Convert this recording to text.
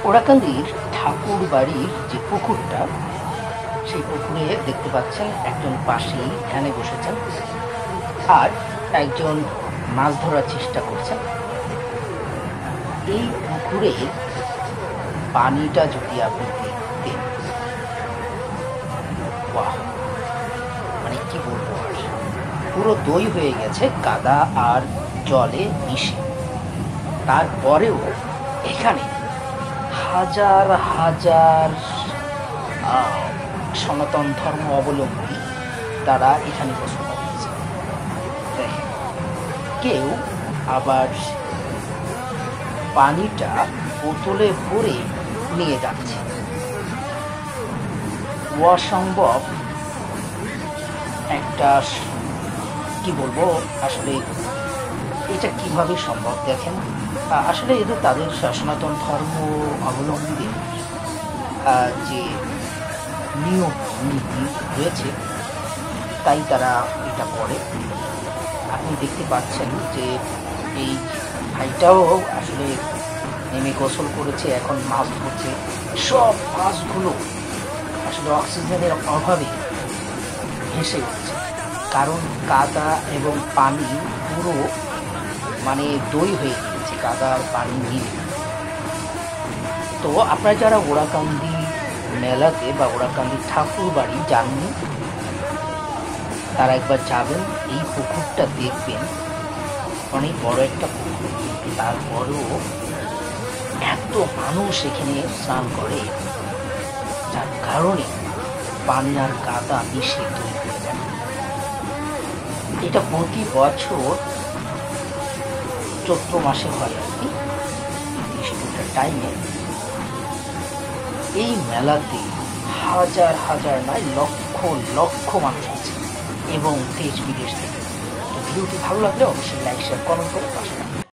ওরাকান্দির ঠাকুর বাড়ির যে পুকুরটা, সেই পুকুরে দেখতে পাচ্ছেন একজন পাশেই ধ্যানে বসেছেন আর একজন মাছ ধরার চেষ্টা করছেন। এই পুকুরের পানিটা যদি আপনি দেখতেন, বাহ, মানে কি বলবো, আর পুরো দই হয়ে গেছে কাদা আর জলে মিশে। তারপরেও এখানে হাজার হাজার সনাতন ধর্ম অবলম্বী তারা এখানে বসবাস করছে। দেখেন, কেউ আবার পানিটা বোতলে ভরে নিয়ে যাচ্ছে। অসম্ভব একটা, কি বলবো, আসলে এটা কিভাবে সম্ভব দেখেন। আসলে এটা তাদের সনাতন ধর্ম অবলম্বীদের যে নিয়ম নীতি রয়েছে, তাই তারা এটা করে। আপনি দেখতে পাচ্ছেন যে এই ভাইটাও আসলে নেমে গোসল করেছে, এখন মাছ ধরছে। সব মাছগুলো আসলে অক্সিজেনের অভাবে ভেসে উঠছে, কারণ কাদা এবং পানি পুরো মানে দই হয়ে গিয়েছে, কাদা আর পানি মিলে। তো আপনারা যারা ওরাকান্দি মেলাতে বা ওরাকান্দি ঠাকুর বাড়ি যাননি, তারা একবার যাবেন, এই পুকুরটা দেখবেন। অনেক বড় একটা পুকুর, তারপরেও এত মানুষ এখানে স্নান করে, যার কারণে পানি আর কাদা মিশে তৈরি হয়ে যায়। এটা প্রতি বছর চৈত্র মাসে হয় আর কি, নির্দিষ্ট টাইমে। এই মেলাতে হাজার হাজার নয়, লক্ষ লক্ষ মানুষ আছে এবং দেশ বিদেশ থেকে। তো ভিডিওটি ভালো লাগলে অবশ্যই লাইক, শেয়ার, কমেন্ট করে পাশে